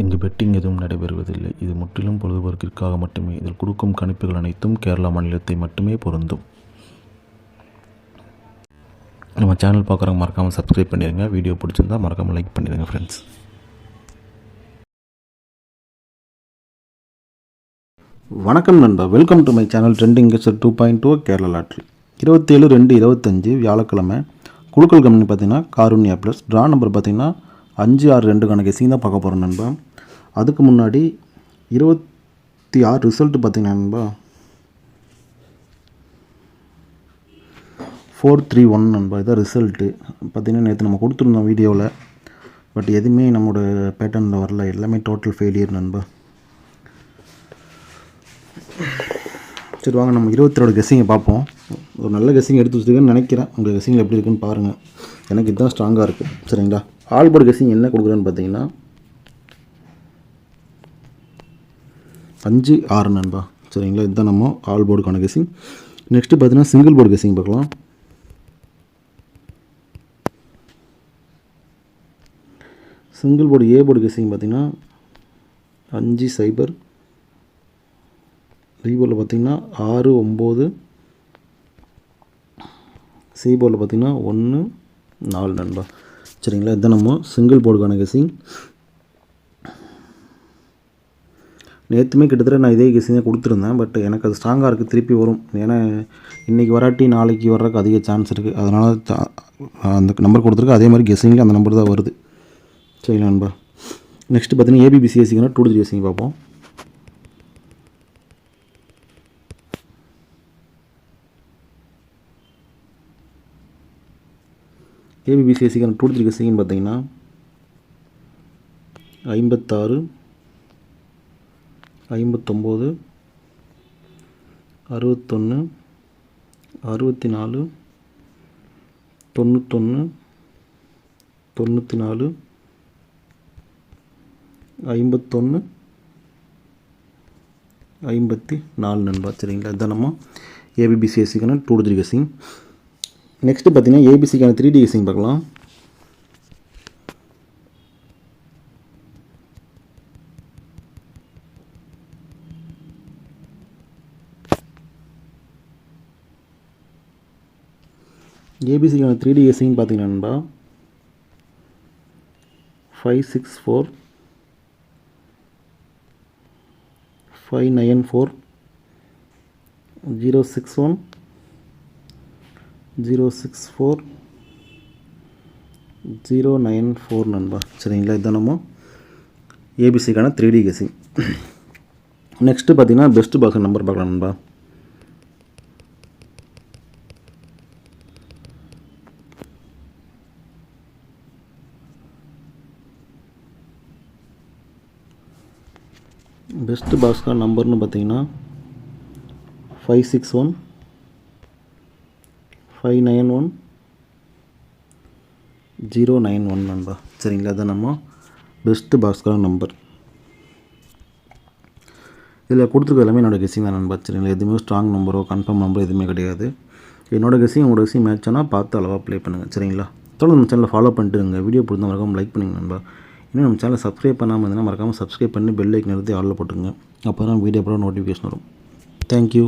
இங்கு பெட்டிங் எதுவும் நடைபெறுவதில்லை. இது முற்றிலும் பொழுதுபோக்கிற்காக மட்டுமே. இதில் கொடுக்கும் கணிப்புகள் அனைத்தும் கேரளா மாநிலத்தை மட்டுமே பொருந்தும். நம்ம சேனல் பார்க்குறவங்க மறக்காமல் சப்ஸ்கிரைப் பண்ணிடுங்க. வீடியோ பிடிச்சிருந்தா மறக்காமல் லைக் பண்ணிடுங்க ஃப்ரெண்ட்ஸ். வணக்கம் நண்பா, welcome to my channel trending guest 2.2 Kerala lottery. 27/2/25 வியாழக்கிழமை குழுக்கள் கம்பெனி பார்த்தீங்கன்னா காருண்யா ப்ளஸ் ட்ரா நம்பர் பார்த்தீங்கன்னா 562 கெஸிங் தான் பார்க்க போகிறோம் நண்பா. அதுக்கு முன்னாடி 26 ரிசல்ட் பார்த்தீங்கன்னா நண்பா 431 நண்பா. இதான் ரிசல்ட்டு பார்த்தீங்கன்னா நேற்று நம்ம கொடுத்துருந்தோம் வீடியோவில். பட் எதுவுமே நம்மளோட பேட்டர்னில் வரல, எல்லாமே டோட்டல் ஃபெயிலியர் நண்பா. சரி வாங்க நம்ம 22 கெஸ்ஸிங்கை பார்ப்போம். ஒரு நல்ல கெஸ்ஸிங் எடுத்து வச்சுருக்கேன்னு நினைக்கிறேன். உங்கள் கெஸ்ஸிங் எப்படி இருக்குன்னு பாருங்கள். எனக்கு இதுதான் ஸ்ட்ராங்காக இருக்குது. சரிங்களா, ஆல் போர்டு கெஸ்ஸிங் என்ன கொடுக்குறேன்னு பார்த்தீங்கன்னா 5-6 நண்பா. சரிங்களா, இதுதான் நம்ம ஆல் போர்டுக்கான கெஸ்ஸிங். நெக்ஸ்ட்டு பார்த்தீங்கன்னா சிங்கிள் போர்டு கெஸ்ஸிங் பார்க்கலாம். Single board A board guessing பார்த்தீங்கன்னா 5-0. பி போர்டில் பார்த்தீங்கன்னா 6-9. சி போர்டில் பார்த்தீங்கன்னா 1-4 நண்பா. சரிங்களா, இதுதான் நம்ம சிங்கிள் போர்டுக்கான கெஸ்ஸிங். நேற்றுமே கிட்டத்தட்ட நான் இதே கெஸ்ஸிங்காக கொடுத்துருந்தேன். பட் எனக்கு அது ஸ்ட்ராங்காக இருக்குது, திருப்பி வரும். ஏன்னா இன்றைக்கி வராட்டி நாளைக்கு வர்றதுக்கு அதிக சான்ஸ் இருக்குது. அதனால் அந்த நம்பர் கொடுத்துருக்கு. அதே மாதிரி கெஸ்ஸிங்கில் அந்த நம்பர் தான் வருது. சரிங்களா நண்பா. நெக்ஸ்ட்டு பார்த்தீங்கன்னா ஏபிபிசிஎஸ்சிங்கன்னா 2-3 கெஸ்ஸிங் பார்ப்போம். ஏபிபிசிஎஸ்சிக்கான 2-3 கெஸ்ஸிங்னு பார்த்தீங்கன்னா 56, 59, 61, 64, 91, 94, 51, 54 நண்பா. சரிங்களா, இதுதான் நம்ம ஏபிபிசிஎஸ்சிக்கான 2-3 கெஸ்ஸிங். நெக்ஸ்ட்டு பார்த்தீங்கன்னா ஏபிசிக்கான 3D கெஸ்ஸிங் பார்க்கலாம். ஏபிசிக்கான 3D கெஸ்ஸிங் பார்த்தீங்கன்னா நண்பா 564, 594, 061, 064, 094 நண்பா. சரிங்களா, இதுதான் நம்ம ஏபிசிக்கான 3D கெஸ்ஸிங். நெக்ஸ்ட்டு பார்த்தீங்கன்னா பெஸ்ட் பாக்ஸ் நம்பர் பார்க்கலாம் நண்பா. பெஸ்ட் பாக்ஸ்க்கான நம்பர்னு பார்த்தீங்கன்னா 561, 591, 091 நண்பா. சரிங்களா, அதுதான் நம்ம பெஸ்ட்டு பாக்ஸ்க்கான நம்பர். இதில் கொடுத்துருக்க எல்லாமே என்னோடய கெஸ்ஸிங் தான் நண்பா. சரிங்களா, எதுவுமே ஸ்ட்ராங் நம்பரோ கன்ஃபார்ம் நம்பரோ எதுவுமே கிடையாது. என்னோடய கெஸ்ஸிங் உங்களோட கெஸ்ஸிங் மேட்ச் ஆனால் பார்த்து அளவாக ப்ளே பண்ணுங்கள். சரிங்களா, தொடர்ந்து நம்ம சேனலை ஃபாலோ பண்ணிட்டுருங்க. வீடியோ பிடிச்சா மறக்காமல் லைக் பண்ணுங்கள் நண்பா. இன்னும் நம்ம சேனலை சப்ஸ்கிரைப் பண்ணாமல் இருந்தால் மறக்காமல் சப்ஸ்கிரைப் பண்ணி பெல் ஐக்கன் எடுத்து ஆளில் போட்டுருங்க. அப்போ தான் வீடியோ அப்புறம் நோட்டிஃபிகேஷன் வரும். தேங்க்யூ.